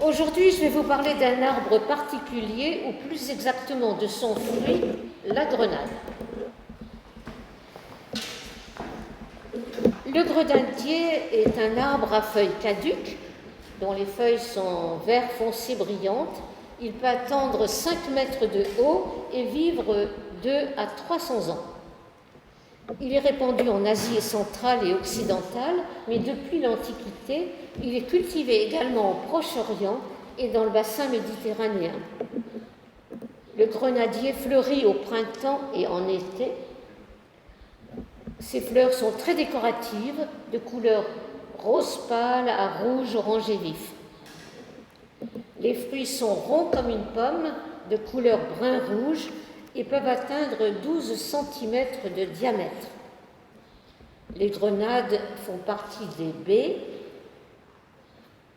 Aujourd'hui, je vais vous parler d'un arbre particulier, ou plus exactement de son fruit, la grenade. Le grenadier est un arbre à feuilles caduques, dont les feuilles sont vert foncé brillantes. Il peut atteindre 5 mètres de haut et vivre 2 à 300 ans. Il est répandu en Asie centrale et occidentale, mais depuis l'Antiquité, il est cultivé également au Proche-Orient et dans le bassin méditerranéen. Le grenadier fleurit au printemps et en été. Ses fleurs sont très décoratives, de couleur rose pâle à rouge orangé vif. Les fruits sont ronds comme une pomme, de couleur brun-rouge, et peuvent atteindre 12 cm de diamètre. Les grenades font partie des baies.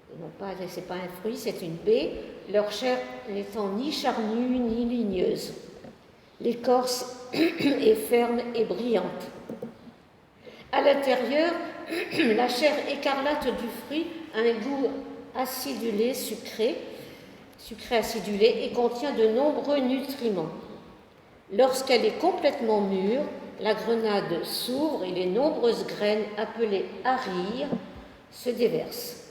Ce n'est pas un fruit, c'est une baie, leur chair n'étant ni charnue ni ligneuse. L'écorce est ferme et brillante. À l'intérieur, la chair écarlate du fruit a un goût acidulé, sucré acidulé, et contient de nombreux nutriments. Lorsqu'elle est complètement mûre, la grenade s'ouvre et les nombreuses graines appelées arilles se déversent.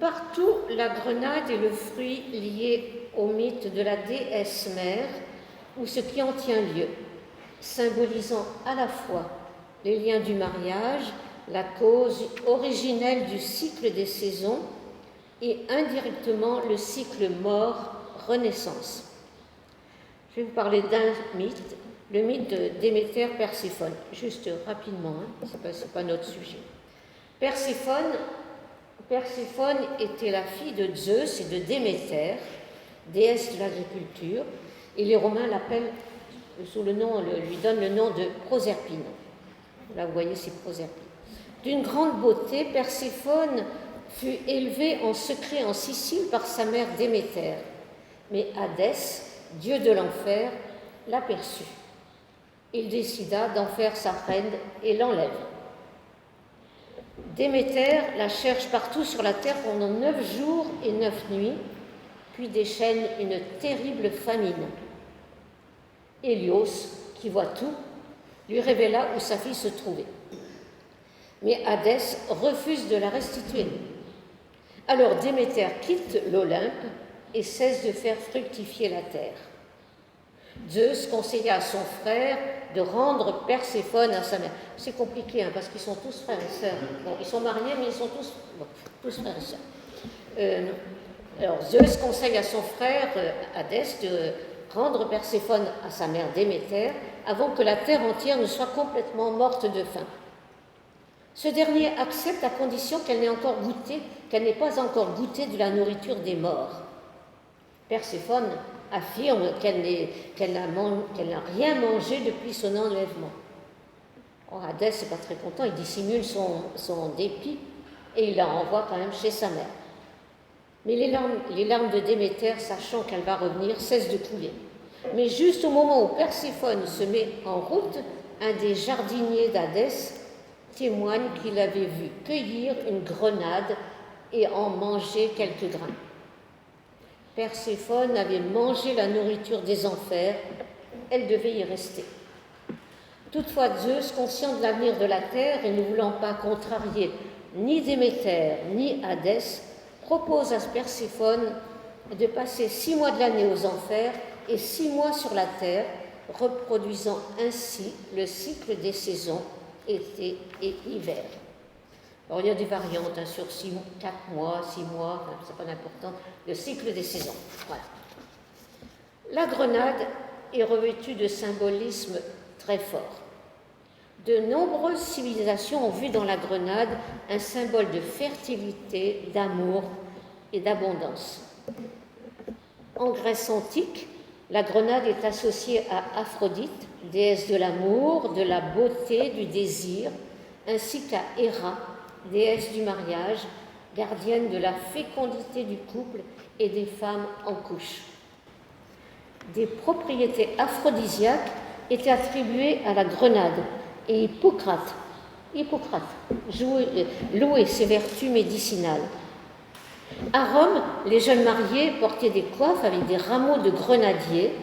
Partout, la grenade est le fruit lié au mythe de la déesse mère ou ce qui en tient lieu, symbolisant à la fois les liens du mariage, la cause originelle du cycle des saisons et indirectement le cycle mort-renaissance. Je vais vous parler d'un mythe, le mythe de Déméter-Perséphone, juste rapidement, c'est pas notre sujet. Perséphone était la fille de Zeus et de Déméter, déesse de l'agriculture, et les Romains l'appellent lui donnent le nom de Proserpine. Là, vous voyez, c'est Proserpine. D'une grande beauté, Perséphone fut élevée en secret en Sicile par sa mère Déméter, mais Hadès, dieu de l'enfer, l'aperçut. Il décida d'en faire sa reine et l'enlève. Déméter la cherche partout sur la terre pendant 9 jours et 9 nuits, puis déchaîne une terrible famine. Hélios, qui voit tout, lui révéla où sa fille se trouvait. Mais Hadès refuse de la restituer. Alors Déméter quitte l'Olympe et cesse de faire fructifier la terre. Zeus conseilla à son frère de rendre Perséphone à sa mère. C'est compliqué, parce qu'ils sont tous frères et sœurs. Bon, ils sont mariés, mais ils sont tous frères et sœurs. Alors Zeus conseille à son frère Hadès de rendre Perséphone à sa mère Déméter avant que la terre entière ne soit complètement morte de faim. Ce dernier accepte à condition qu'elle n'ait pas encore goûté de la nourriture des morts. Perséphone affirme qu'elle n'a rien mangé depuis son enlèvement. Hadès n'est pas très content, il dissimule son dépit et il la renvoie quand même chez sa mère. Mais les larmes de Déméter, sachant qu'elle va revenir, cessent de couler. Mais juste au moment où Perséphone se met en route, un des jardiniers d'Hadès témoigne qu'il avait vu cueillir une grenade et en manger quelques grains. Perséphone avait mangé la nourriture des enfers, elle devait y rester. Toutefois, Zeus, conscient de l'avenir de la terre et ne voulant pas contrarier ni Déméter ni Hadès, propose à Perséphone de passer 6 mois de l'année aux enfers et 6 mois sur la terre, reproduisant ainsi le cycle des saisons, été et hiver. Alors, il y a des variantes sur 4 mois, 6 mois, c'est pas important, le cycle des saisons. Voilà. La grenade est revêtue de symbolisme très fort. De nombreuses civilisations ont vu dans la grenade un symbole de fertilité, d'amour et d'abondance. En Grèce antique, la grenade est associée à Aphrodite, déesse de l'amour, de la beauté, du désir, ainsi qu'à Héra, déesse du mariage, gardienne de la fécondité du couple et des femmes en couche. Des propriétés aphrodisiaques étaient attribuées à la grenade et Hippocrate louait ses vertus médicinales. À Rome, les jeunes mariés portaient des coiffes avec des rameaux de grenadier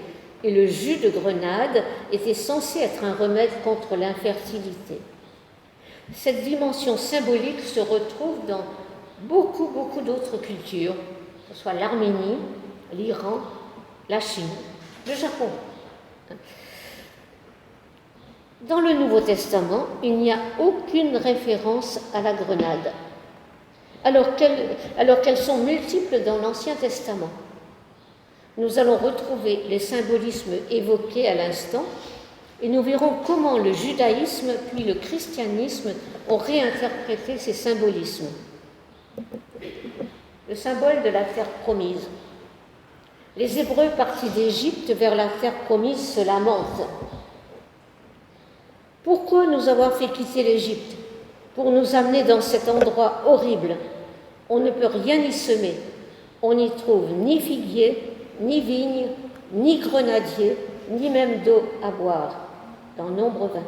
et le jus de grenade était censé être un remède contre l'infertilité. Cette dimension symbolique se retrouve dans beaucoup d'autres cultures, que ce soit l'Arménie, l'Iran, la Chine, le Japon. Dans le Nouveau Testament, il n'y a aucune référence à la grenade, alors qu'elles sont multiples dans l'Ancien Testament. Nous allons retrouver les symbolismes évoqués à l'instant et nous verrons comment le judaïsme puis le christianisme ont réinterprété ces symbolismes. Le symbole de la terre promise. Les Hébreux partis d'Égypte vers la terre promise se lamentent. Pourquoi nous avoir fait quitter l'Égypte? Pour nous amener dans cet endroit horrible. On ne peut rien y semer. On n'y trouve ni figuier, ni vigne, ni grenadier, ni même d'eau à boire. Dans Nombre 20.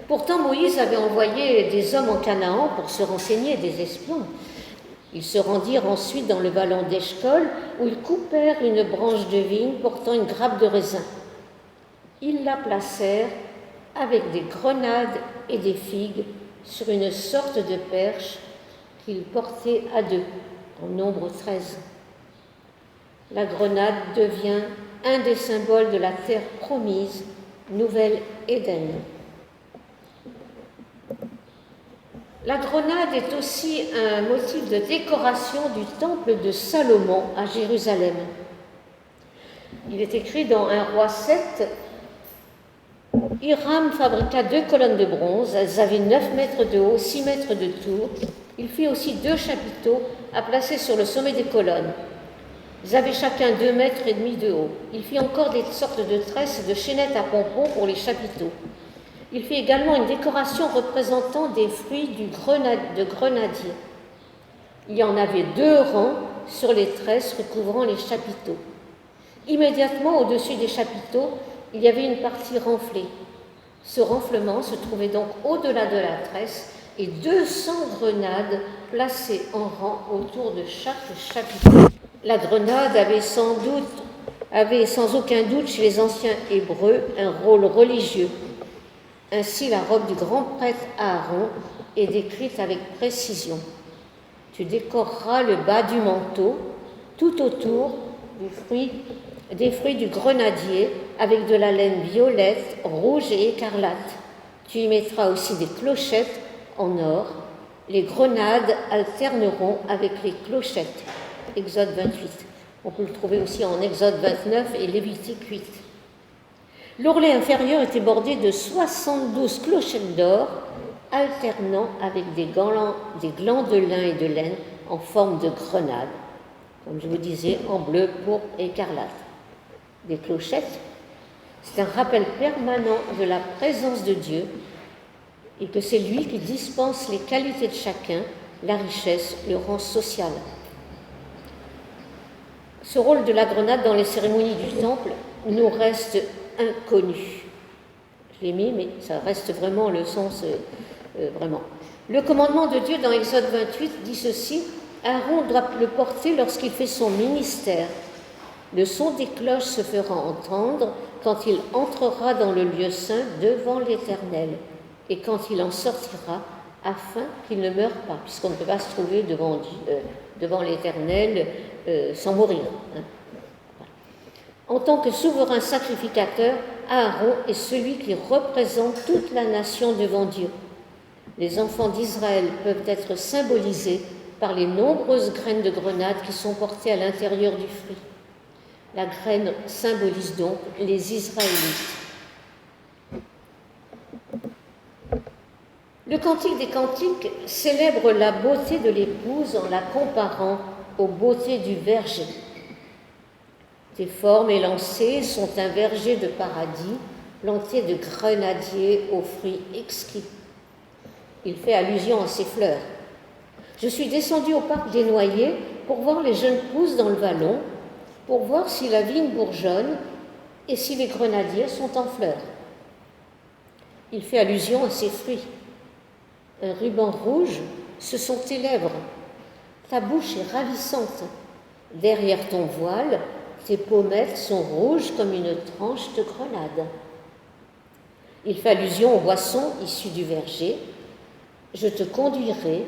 Pourtant, Moïse avait envoyé des hommes en Canaan pour se renseigner, des espions. Ils se rendirent ensuite dans le vallon d'Eshcol, où ils coupèrent une branche de vigne portant une grappe de raisin. Ils la placèrent avec des grenades et des figues sur une sorte de perche qu'ils portaient à deux, en Nombre 13. La grenade devient un des symboles de la terre promise, Nouvelle-Éden. La grenade est aussi un motif de décoration du temple de Salomon à Jérusalem. Il est écrit dans 1 Roi 7, Hiram fabriqua 2 colonnes de bronze, elles avaient 9 mètres de haut, 6 mètres de tour. Il fit aussi 2 chapiteaux à placer sur le sommet des colonnes. Ils avaient chacun 2 mètres et demi de haut. Il fit encore des sortes de tresses et de chaînettes à pompons pour les chapiteaux. Il fit également une décoration représentant des fruits de grenadier. Il y en avait 2 rangs sur les tresses recouvrant les chapiteaux. Immédiatement au-dessus des chapiteaux, il y avait une partie renflée. Ce renflement se trouvait donc au-delà de la tresse et 200 grenades placées en rang autour de chaque chapiteau. La grenade avait sans aucun doute chez les anciens Hébreux un rôle religieux. Ainsi, la robe du grand prêtre Aaron est décrite avec précision. Tu décoreras le bas du manteau tout autour des fruits du grenadier avec de la laine violette, rouge et écarlate. Tu y mettras aussi des clochettes en or. Les grenades alterneront avec les clochettes. Exode 28. On peut le trouver aussi en Exode 29 et Lévitique 8. L'ourlet inférieur était bordé de 72 clochettes d'or, alternant avec des glands de lin et de laine en forme de grenade, comme je vous disais, en bleu, pourpre et écarlate. Des clochettes, c'est un rappel permanent de la présence de Dieu et que c'est lui qui dispense les qualités de chacun, la richesse, le rang social. Ce rôle de la grenade dans les cérémonies du temple nous reste inconnu. Je l'ai mis, mais ça reste vraiment le sens, vraiment. Le commandement de Dieu dans Exode 28 dit ceci, Aaron doit le porter lorsqu'il fait son ministère. Le son des cloches se fera entendre quand il entrera dans le lieu saint devant l'Éternel et quand il en sortira afin qu'il ne meure pas, puisqu'on ne peut pas se trouver devant l'Éternel sans mourir. En tant que souverain sacrificateur, Aaron est celui qui représente toute la nation devant Dieu. Les enfants d'Israël peuvent être symbolisés par les nombreuses graines de grenade qui sont portées à l'intérieur du fruit. La graine symbolise donc les Israélites. Le Cantique des Cantiques célèbre la beauté de l'épouse en la comparant aux beautés du verger. Tes formes élancées sont un verger de paradis, planté de grenadiers aux fruits exquis. Il fait allusion à ses fleurs. Je suis descendu au parc des Noyers pour voir les jeunes pousses dans le vallon, pour voir si la vigne bourgeonne et si les grenadiers sont en fleurs. Il fait allusion à ses fruits. Un ruban rouge, ce sont tes lèvres. Ta bouche est ravissante. Derrière ton voile, tes pommettes sont rouges comme une tranche de grenade. Il fait allusion aux boissons issues du verger. Je te conduirai,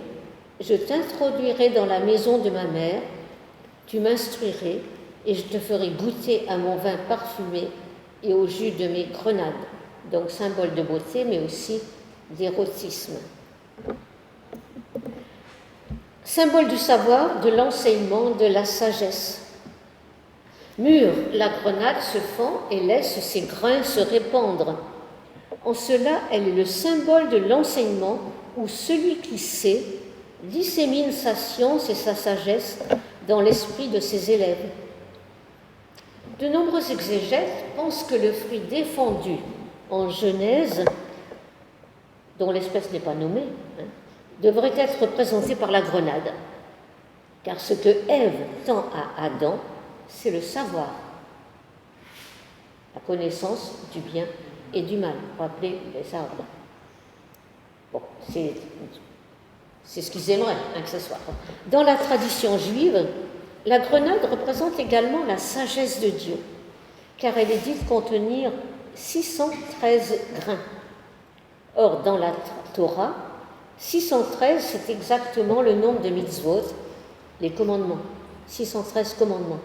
je t'introduirai dans la maison de ma mère, tu m'instruirais et je te ferai goûter à mon vin parfumé et au jus de mes grenades. Donc symbole de beauté, mais aussi d'érotisme. Symbole du savoir, de l'enseignement, de la sagesse. Mûre, la grenade se fend et laisse ses grains se répandre. En cela, elle est le symbole de l'enseignement où celui qui sait dissémine sa science et sa sagesse dans l'esprit de ses élèves. De nombreux exégètes pensent que le fruit défendu en Genèse, dont l'espèce n'est pas nommée, devrait être représenté par la grenade, car ce que Ève tend à Adam, c'est le savoir, la connaissance du bien et du mal, pour appeler les arbres. Bon, c'est ce qu'ils aimeraient que ce soit. Dans la tradition juive, la grenade représente également la sagesse de Dieu, car elle est dite contenir 613 grains. Or, dans la Torah, 613, c'est exactement le nombre de mitzvot, les commandements, 613 commandements.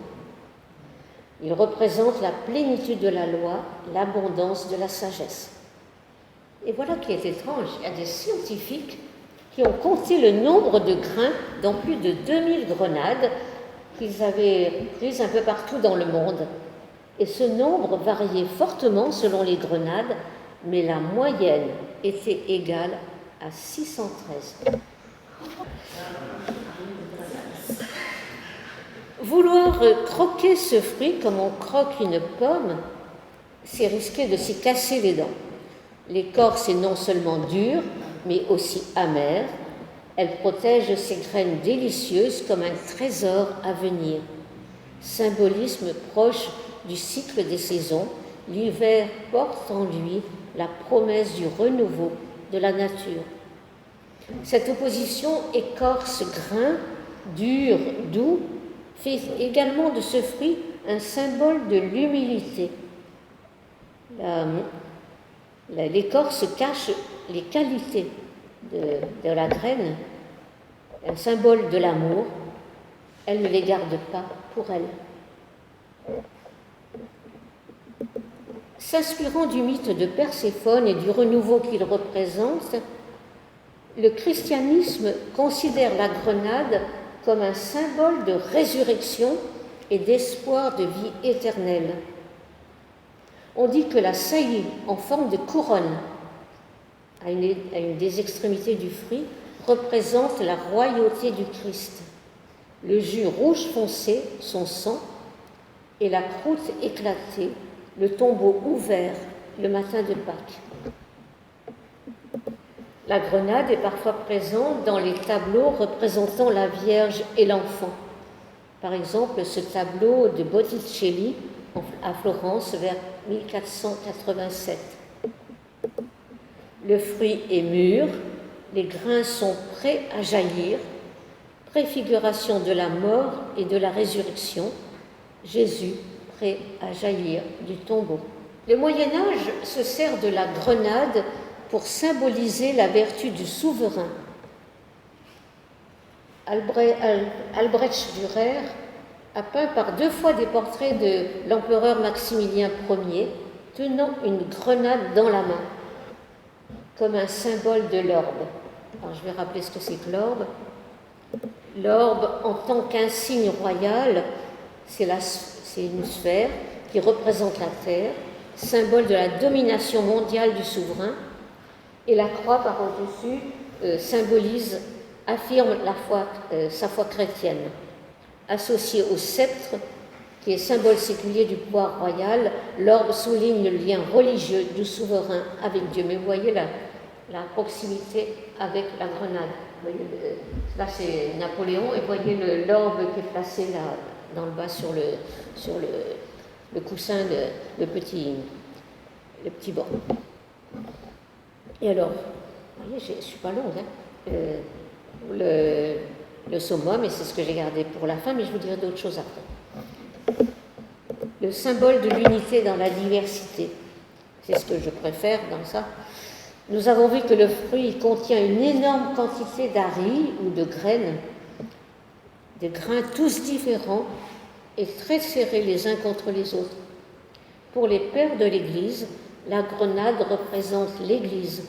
Ils représentent la plénitude de la loi, l'abondance de la sagesse. Et voilà qui est étrange, il y a des scientifiques qui ont compté le nombre de grains dans plus de 2000 grenades qu'ils avaient prises un peu partout dans le monde. Et ce nombre variait fortement selon les grenades, mais la moyenne était égale à 613. Vouloir croquer ce fruit comme on croque une pomme, c'est risquer de s'y casser les dents. L'écorce est non seulement dure, mais aussi amère. Elle protège ses graines délicieuses comme un trésor à venir. Symbolisme proche du cycle des saisons, l'hiver porte en lui la promesse du renouveau de la nature. Cette opposition écorce-grain, dur, doux, fait également de ce fruit un symbole de l'humilité. L'écorce cache les qualités de la graine, un symbole de l'amour. Elle ne les garde pas pour elle. S'inspirant du mythe de Perséphone et du renouveau qu'il représente, le christianisme considère la grenade comme un symbole de résurrection et d'espoir de vie éternelle. On dit que la saillie en forme de couronne à une des extrémités du fruit représente la royauté du Christ. Le jus rouge foncé, son sang, et la croûte éclatée, le tombeau ouvert le matin de Pâques. La grenade est parfois présente dans les tableaux représentant la Vierge et l'enfant. Par exemple, ce tableau de Botticelli à Florence vers 1487. Le fruit est mûr, les grains sont prêts à jaillir, préfiguration de la mort et de la résurrection, Jésus prêt à jaillir du tombeau. Le Moyen-Âge se sert de la grenade pour symboliser la vertu du souverain. Albrecht Dürer a peint par 2 fois des portraits de l'empereur Maximilien Ier tenant une grenade dans la main, comme un symbole de l'orbe. Alors je vais rappeler ce que c'est que l'orbe. L'orbe, en tant qu'insigne royal, c'est une sphère qui représente la terre, symbole de la domination mondiale du souverain, et la croix par au-dessus affirme sa foi chrétienne. Associé au sceptre, qui est symbole séculier du pouvoir royal, l'orbe souligne le lien religieux du souverain avec Dieu. Mais vous voyez la proximité avec la grenade. Là, c'est Napoléon, et vous voyez l'orbe qui est placé là, dans le bas sur le coussin, le petit banc. Et alors, vous voyez, je ne suis pas longue, hein, le summum, et c'est ce que j'ai gardé pour la fin, mais je vous dirai d'autres choses après. Le symbole de l'unité dans la diversité, c'est ce que je préfère dans ça. Nous avons vu que le fruit contient une énorme quantité d'aris ou de graines, des grains tous différents et très serrés les uns contre les autres. Pour les pères de l'Église, la grenade représente l'Église,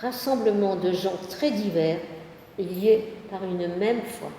rassemblement de gens très divers, liés par une même foi.